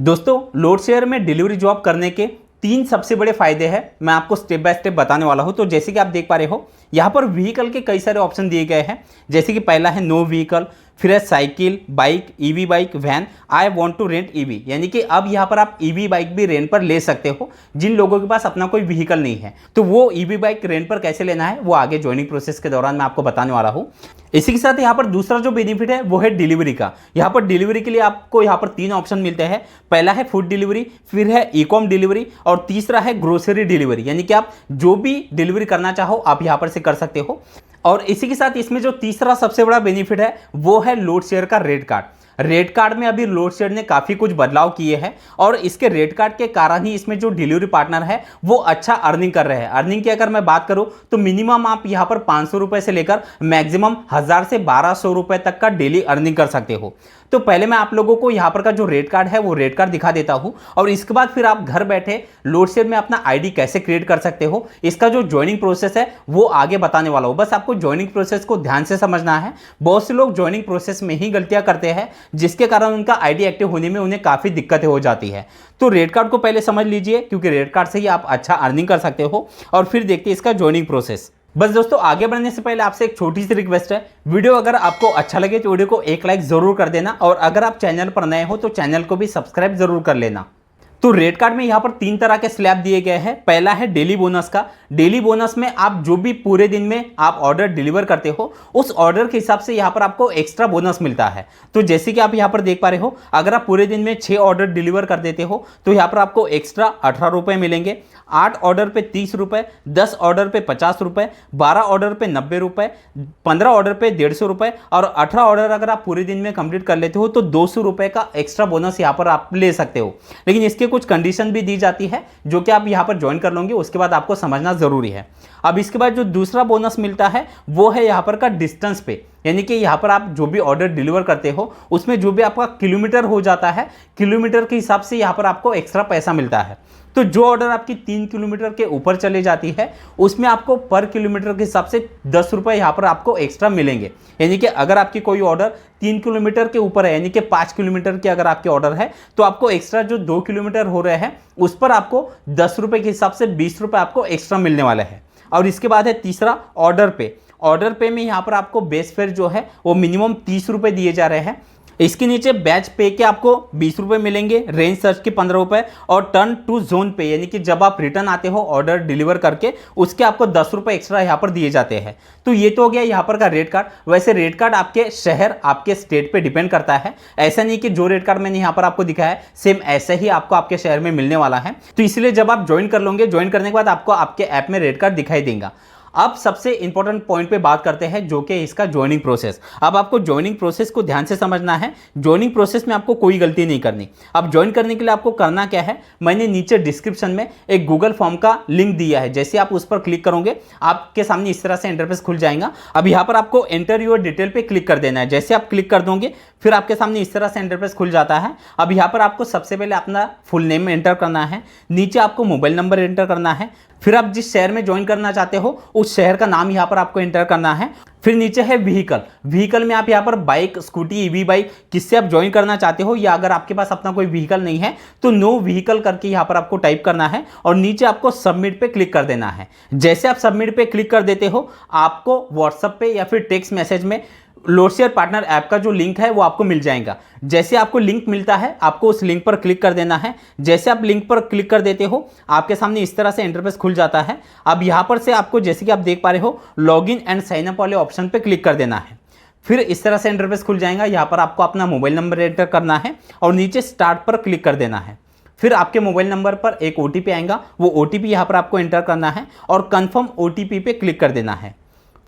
दोस्तों, load share में delivery job करने के तीन सबसे बड़े फायदे हैं। मैं आपको स्टेप बाय स्टेप बताने वाला हूं। तो जैसे कि आप देख पा रहे हो, यहाँ पर व्हीकल के कई सारे ऑप्शन दिए गए हैं। जैसे कि पहला है नो व्हीकल, फिर है cycle, bike, EV bike, van, I want to rent EV, यानी कि अब यहाँ पर आप ईवी बाइक भी रेंट पर ले सकते हो जिन लोगों के पास अपना कोई व्हीकल नहीं है। तो वो ईवी बाइक रेंट पर कैसे लेना है वो आगे ज्वाइनिंग प्रोसेस के दौरान मैं आपको बताने वाला हूँ। इसी के साथ यहाँ पर दूसरा जो बेनिफिट है वो है डिलीवरी का। यहाँ पर डिलीवरी के लिए आपको यहाँ पर तीन ऑप्शन मिलते हैं। पहला है फूड डिलीवरी, फिर है ई कॉम डिलीवरी और तीसरा है ग्रोसरी डिलीवरी, यानी कि आप जो भी डिलीवरी करना चाहो आप यहाँ पर से कर सकते हो। और इसी के साथ इसमें जो तीसरा सबसे बड़ा बेनिफिट है वो है लोड शेयर का रेट कार्ड। रेट कार्ड में अभी लोड शेयर ने काफ़ी कुछ बदलाव किए हैं और इसके रेट कार्ड के कारण ही इसमें जो डिलीवरी पार्टनर है वो अच्छा अर्निंग कर रहे हैं। अर्निंग की अगर मैं बात करूं तो मिनिमम आप यहां पर 500 रुपए से लेकर मैक्सिमम 1000 से 1200 रुपए तक का डेली अर्निंग कर सकते हो। तो पहले मैं आप लोगों को यहाँ पर का जो रेट कार्ड है वो रेट कार्ड दिखा देता हूँ और इसके बाद फिर आप घर बैठे लोड शेयर में अपना आईडी कैसे क्रिएट कर सकते हो, इसका जो ज्वाइनिंग प्रोसेस है वो आगे बताने वाला हूँ। बस आपको ज्वाइनिंग प्रोसेस को ध्यान से समझना है। बहुत से लोग ज्वाइनिंग प्रोसेस में ही गलतियां करते हैं जिसके कारण उनका आईडी एक्टिव होने में उन्हें काफ़ी दिक्कतें हो जाती है। तो रेट कार्ड को पहले समझ लीजिए क्योंकि रेट कार्ड से ही आप अच्छा अर्निंग कर सकते हो और फिर देखते हैं इसका ज्वाइनिंग प्रोसेस। बस दोस्तों, आगे बढ़ने से पहले आपसे एक छोटी सी रिक्वेस्ट है। वीडियो अगर आपको अच्छा लगे तो वीडियो को एक लाइक जरूर कर देना और अगर आप चैनल पर नए हो तो चैनल को भी सब्सक्राइब जरूर कर लेना। तो रेट कार्ड में यहाँ पर तीन तरह के स्लैब दिए गए हैं। पहला है डेली बोनस का। डेली बोनस में आप जो भी पूरे दिन में आप ऑर्डर डिलीवर करते हो उस ऑर्डर के हिसाब से यहाँ पर आपको एक्स्ट्रा बोनस मिलता है। तो जैसे कि आप यहाँ पर देख पा रहे हो, अगर आप पूरे दिन में 6 ऑर्डर डिलीवर कर देते हो तो यहाँ पर आपको एक्स्ट्रा 18 रुपये मिलेंगे। 8 ऑर्डर पे 30 रुपये, 10 ऑर्डर पे 50 रुपये, 12 ऑर्डर पे 90 रुपये, 15 ऑर्डर पे 150 रुपये और 18 ऑर्डर अगर आप पूरे दिन में कंप्लीट कर लेते हो तो 200 रुपये का एक्स्ट्रा बोनस यहाँ पर आप ले सकते हो। लेकिन इसके कुछ कंडीशन भी दी जाती है जो कि आप यहाँ पर ज्वाइन कर लोगे उसके बाद आपको समझना जरूरी है। अब इसके बाद जो दूसरा बोनस मिलता है वो है यहाँ पर का डिस्टेंस पे, यानी कि यहाँ पर आप जो भी ऑर्डर डिलीवर करते हो उसमें जो भी आपका किलोमीटर हो जाता है, किलोमीटर के हिसाब से यहाँ पर आपको एक्स्ट्रा पैसा मिलता है। तो जो ऑर्डर आपकी 3 किलोमीटर के ऊपर चले जाती है उसमें आपको पर किलोमीटर के हिसाब से 10 रुपये यहाँ पर आपको एक्स्ट्रा मिलेंगे। यानी कि अगर आपकी कोई ऑर्डर 3 किलोमीटर के ऊपर है, यानी कि 5 किलोमीटर की अगर आपकी ऑर्डर है तो आपको एक्स्ट्रा जो 2 किलोमीटर हो रहे हैं उस पर आपको 10 रुपये के हिसाब से 20 रुपये आपको एक्स्ट्रा मिलने वाला है। और इसके बाद है तीसरा ऑर्डर पे। ऑर्डर पे में यहाँ पर आपको बेस फेयर जो है वो मिनिमम 30 रुपये दिए जा रहे हैं। इसके नीचे बैच पे के आपको 20 रुपये मिलेंगे, रेंज सर्च के 15 रुपये और टर्न टू जोन पे, यानी कि जब आप रिटर्न आते हो ऑर्डर डिलीवर करके उसके आपको 10 रुपये एक्स्ट्रा यहाँ पर दिए जाते हैं। तो ये तो हो गया यहाँ पर का रेट कार्ड। वैसे रेट कार्ड आपके शहर, आपके स्टेट पे डिपेंड करता है। ऐसा नहीं कि जो रेट कार्ड मैंने यहाँ पर आपको दिखाया है सेम ऐसे ही आपको आपके शहर में मिलने वाला है। तो इसलिए जब आप ज्वाइन कर लोगे, ज्वाइन करने के बाद आपको आपके ऐप में रेट कार्ड दिखाई देगा। अब सबसे इंपॉर्टेंट पॉइंट पे बात करते हैं जो कि इसका ज्वाइनिंग प्रोसेस। अब आपको ज्वाइनिंग प्रोसेस को ध्यान से समझना है। ज्वाइनिंग प्रोसेस में आपको कोई गलती नहीं करनी। अब ज्वाइन करने के लिए आपको करना क्या है, मैंने नीचे डिस्क्रिप्शन में एक गूगल फॉर्म का लिंक दिया है। जैसे आप उस पर क्लिक करोगे आपके सामने इस तरह से इंटरफेस खुल जाएगा। अब यहाँ पर आपको एंटर योर डिटेल पे क्लिक कर देना है। जैसे आप क्लिक कर दोगे फिर आपके सामने इस तरह से इंटरफेस खुल जाता है। अब यहाँ पर आपको सबसे पहले अपना फुल नेम एंटर करना है, नीचे आपको मोबाइल नंबर एंटर करना है, फिर आप जिस शहर में ज्वाइन करना चाहते हो उस शहर का नाम यहाँ पर आपको एंटर करना है। फिर नीचे है व्हीकल। व्हीकल में आप यहाँ पर बाइक, स्कूटी, ईवी बाइक किससे आप ज्वाइन करना चाहते हो, या अगर आपके पास अपना कोई व्हीकल नहीं है तो नो व्हीकल करके यहाँ पर आपको टाइप करना है और नीचे आपको सबमिट पे क्लिक कर देना है। जैसे आप सबमिट पे क्लिक कर देते हो आपको व्हाट्सएप पे या फिर टेक्स्ट मैसेज में लोड शेयर पार्टनर ऐप का जो लिंक है वो आपको मिल जाएगा। जैसे आपको लिंक मिलता है आपको उस लिंक पर क्लिक कर देना है। जैसे आप लिंक पर क्लिक कर देते हो आपके सामने इस तरह से इंटरफेस खुल जाता है। अब यहाँ पर से आपको जैसे कि आप देख पा रहे हो लॉगिन एंड साइन अप वाले ऑप्शन पे क्लिक कर देना है। फिर इस तरह से इंटरफेस खुल जाएगा। यहाँ पर आपको अपना मोबाइल नंबर एंटर करना है और नीचे स्टार्ट पर क्लिक कर देना है। फिर आपके मोबाइल नंबर पर एक OTP आएगा, वो OTP यहाँ पर आपको एंटर करना है और कन्फर्म OTP पे क्लिक कर देना है।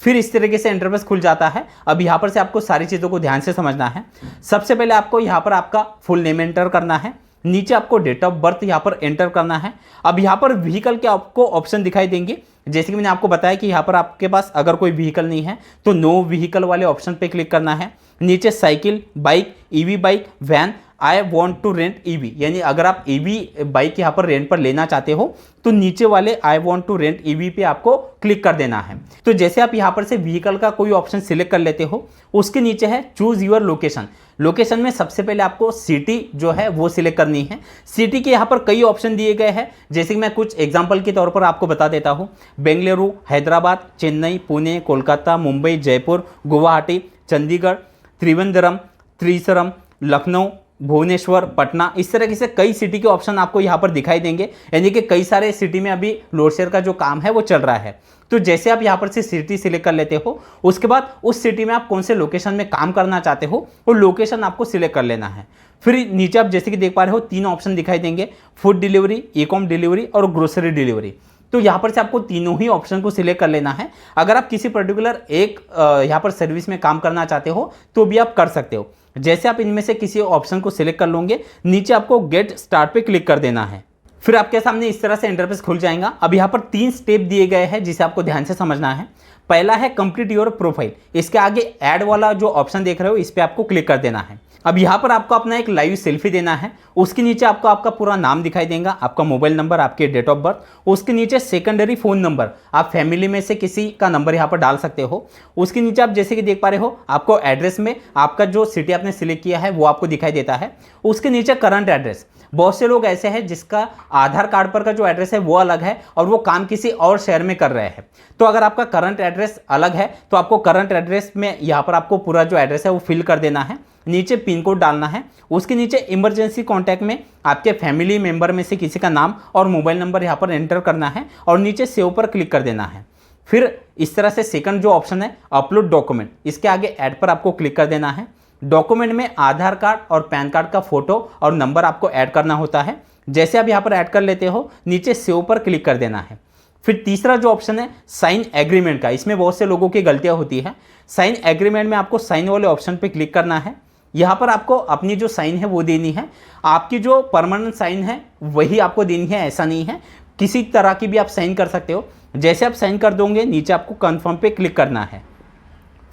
फिर इस तरीके से इंटरफेस खुल जाता है। अब यहाँ पर से आपको सारी चीज़ों को ध्यान से समझना है। सबसे पहले आपको यहाँ पर आपका फुल नेम एंटर करना है, नीचे आपको डेट ऑफ बर्थ यहाँ पर एंटर करना है। अब यहाँ पर व्हीकल के आपको ऑप्शन दिखाई देंगे। जैसे कि मैंने आपको बताया कि यहाँ पर आपके पास अगर कोई व्हीकल नहीं है तो नो व्हीकल वाले ऑप्शन पे क्लिक करना है। नीचे cycle, bike, EV bike, van, I want to rent EV, यानी अगर आप ईवी बाइक यहाँ पर रेंट पर लेना चाहते हो तो नीचे वाले I want to rent EV पे आपको क्लिक कर देना है। तो जैसे आप यहाँ पर से व्हीकल का कोई ऑप्शन सिलेक्ट कर लेते हो, उसके नीचे है चूज योर लोकेशन। लोकेशन में सबसे पहले आपको सिटी जो है वो सिलेक्ट करनी है। सिटी के यहाँ पर कई ऑप्शन दिए गए हैं, जैसे कि मैं कुछ एग्जांपल के तौर पर आपको बता देता हूँ। बेंगलुरु, हैदराबाद, चेन्नई, पुणे, कोलकाता, मुंबई, जयपुर, गुवाहाटी, चंडीगढ़, त्रिवेंद्रम, त्रिशरम, लखनऊ, भुवनेश्वर, पटना, इस तरीके से कई सिटी के ऑप्शन आपको यहाँ पर दिखाई देंगे। यानी कि कई सारे सिटी में अभी लोड शेयर का जो काम है वो चल रहा है। तो जैसे आप यहाँ पर से सिटी सिलेक्ट कर लेते हो, उसके बाद उस सिटी में आप कौन से लोकेशन में काम करना चाहते हो वो लोकेशन आपको सिलेक्ट कर लेना है। फिर नीचे आप जैसे कि देख पा रहे हो 3 ऑप्शन दिखाई देंगे, food delivery, e com delivery और ग्रोसरी डिलीवरी। तो यहाँ पर से आपको तीनों ही ऑप्शन को सिलेक्ट कर लेना है। अगर आप किसी पर्टिकुलर एक यहाँ पर सर्विस में काम करना चाहते हो तो भी आप कर सकते हो। जैसे आप इनमें से किसी ऑप्शन को सिलेक्ट कर लोगे, नीचे आपको गेट स्टार्ट पे क्लिक कर देना है। फिर आपके सामने इस तरह से इंटरफेस खुल जाएगा। अब यहाँ पर 3 स्टेप दिए गए हैं जिसे आपको ध्यान से समझना है। पहला है कंप्लीट योर प्रोफाइल, इसके आगे ऐड वाला जो ऑप्शन देख रहे हो इस पर आपको क्लिक कर देना है। अब यहाँ पर आपको अपना एक लाइव सेल्फी देना है। उसके नीचे आपको आपका पूरा नाम दिखाई देगा, आपका मोबाइल नंबर, आपके डेट ऑफ बर्थ, उसके नीचे सेकेंडरी फ़ोन नंबर, आप फैमिली में से किसी का नंबर यहाँ पर डाल सकते हो। उसके नीचे आप जैसे कि देख पा रहे हो आपको एड्रेस में आपका जो सिटी आपने सिलेक्ट किया है वो आपको दिखाई देता है। उसके नीचे करंट एड्रेस, बहुत से लोग ऐसे हैं जिसका आधार कार्ड पर का जो एड्रेस है वो अलग है और वो काम किसी और शहर में कर रहे हैं। तो अगर आपका करंट एड्रेस अलग है तो आपको करंट एड्रेस में यहाँ पर आपको पूरा जो एड्रेस है वो फिल कर देना है। नीचे पिन कोड डालना है। उसके नीचे इमरजेंसी कॉन्टैक्ट में आपके फैमिली मेंबर में से किसी का नाम और मोबाइल नंबर यहाँ पर एंटर करना है और नीचे सेव पर क्लिक कर देना है। फिर इस तरह से सेकंड जो ऑप्शन है अपलोड डॉक्यूमेंट, इसके आगे ऐड पर आपको क्लिक कर देना है। डॉक्यूमेंट में आधार कार्ड और पैन कार्ड का फोटो और नंबर आपको ऐड करना होता है। जैसे आप यहाँ पर ऐड कर लेते हो, नीचे सेव पर क्लिक कर देना है। फिर तीसरा जो ऑप्शन है साइन एग्रीमेंट का, इसमें बहुत से लोगों की गलतियाँ होती है। साइन एग्रीमेंट में आपको साइन वाले ऑप्शन पर क्लिक करना है। यहाँ पर आपको अपनी जो साइन है वो देनी है। आपकी जो परमानेंट साइन है वही आपको देनी है, ऐसा नहीं है किसी तरह की भी आप साइन कर सकते हो। जैसे आप साइन कर दोगे नीचे आपको कन्फर्म पे क्लिक करना है।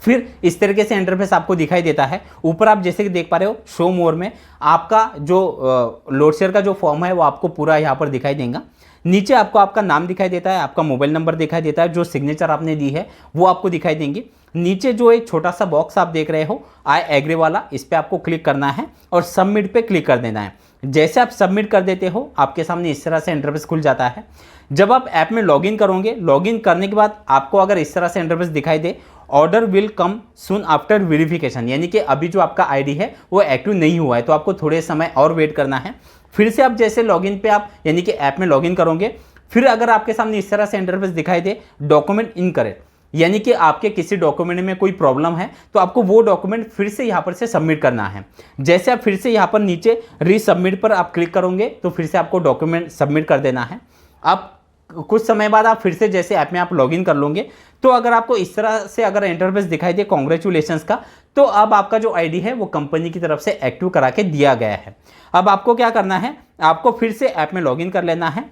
फिर इस तरीके से इंटरफेस आपको दिखाई देता है। ऊपर आप जैसे कि देख पा रहे हो शो मोर में आपका जो लोड शेयर का जो फॉर्म है वो आपको पूरा यहाँ पर दिखाई देगा। नीचे आपको आपका नाम दिखाई देता है, आपका मोबाइल नंबर दिखाई देता है, जो सिग्नेचर आपने दी है वो आपको दिखाई देंगी। नीचे जो एक छोटा सा बॉक्स आप देख रहे हो आई एग्री वाला, इस पर आपको क्लिक करना है और सबमिट पे क्लिक कर देना है। जैसे आप सबमिट कर देते हो आपके सामने इस तरह से इंटरफेस खुल जाता है। जब आप ऐप में लॉगिन करोगे, लॉगिन करने के बाद आपको अगर इस तरह से इंटरफेस दिखाई दे order will come soon after verification, यानी कि अभी जो आपका आईडी है वो एक्टिव नहीं हुआ है तो आपको थोड़े समय और वेट करना है। फिर से आप जैसे लॉगिन पे आप यानी कि ऐप में लॉगिन करोगे, फिर अगर आपके सामने इस तरह से इंटरफेस दिखाई दे डॉक्यूमेंट इनकरेक्ट, यानी कि आपके किसी डॉक्यूमेंट में कोई प्रॉब्लम है तो आपको वो डॉक्यूमेंट फिर से यहाँ पर से सबमिट करना है। जैसे आप फिर से यहाँ पर नीचे रीसबमिट पर आप क्लिक करोगे तो फिर से आपको डॉक्यूमेंट सबमिट कर देना है। अब कुछ समय बाद आप फिर से जैसे ऐप में आप लॉगिन कर लोगे तो अगर आपको इस तरह से अगर इंटरफेस दिखाई दे कॉन्ग्रेचुलेशंस का, तो अब आपका जो आईडी है वो कंपनी की तरफ से एक्टिव करा के दिया गया है। अब आपको क्या करना है, आपको फिर से ऐप में लॉगिन कर लेना है।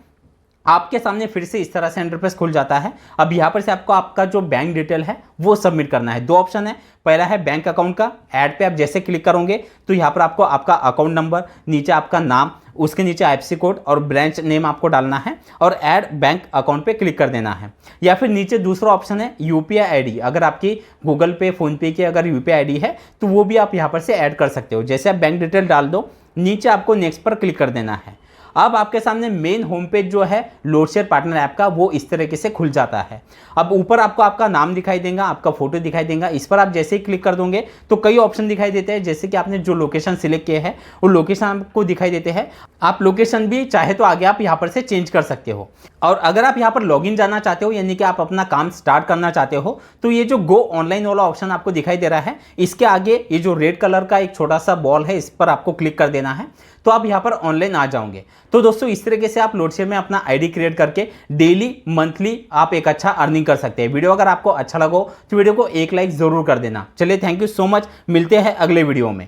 आपके सामने फिर से इस तरह से इंटरफेस खुल जाता है। अब यहाँ पर से आपको आपका जो बैंक डिटेल है वो सबमिट करना है। 2 ऑप्शन है, पहला है बैंक अकाउंट का, ऐड पे आप जैसे क्लिक करोगे तो यहाँ पर आपको आपका अकाउंट नंबर, नीचे आपका नाम, उसके नीचे आईएफएससी कोड और ब्रांच नेम आपको डालना है और ऐड बैंक अकाउंट पे क्लिक कर देना है। या फिर नीचे दूसरा ऑप्शन है यूपीआई आईडी, अगर आपकी गूगल पे, फोन पे की अगर यूपीआई आईडी है तो वो भी आप यहाँ पर से ऐड कर सकते हो। जैसे आप बैंक डिटेल डाल दो, नीचे आपको नेक्स्ट पर क्लिक कर देना है। अब आपके सामने मेन होम पेज जो है लोड शेयर पार्टनर ऐप का वो इस तरीके से खुल जाता है। अब ऊपर आपको आपका नाम दिखाई देगा, आपका फोटो दिखाई देगा। इस पर आप जैसे ही क्लिक कर दोगे तो कई ऑप्शन दिखाई देते हैं, जैसे कि आपने जो लोकेशन सिलेक्ट किया है वो लोकेशन आपको दिखाई देते हैं। आप लोकेशन भी चाहे तो आगे आप यहाँ पर से चेंज कर सकते हो। और अगर आप यहाँ पर लॉगिन जाना चाहते हो यानी कि आप अपना काम स्टार्ट करना चाहते हो तो ये जो गो ऑनलाइन वाला ऑप्शन आपको दिखाई दे रहा है, इसके आगे ये जो रेड कलर का एक छोटा सा बॉल है इस पर आपको क्लिक कर देना है तो आप यहाँ पर ऑनलाइन आ जाओगे। तो दोस्तों इस तरीके से आप लोड शेयर में अपना आईडी क्रिएट करके डेली, मंथली आप एक अच्छा अर्निंग कर सकते हैं। वीडियो अगर आपको अच्छा लगा तो वीडियो को एक लाइक जरूर कर देना। चलिए, थैंक यू सो मच, मिलते हैं अगले वीडियो में।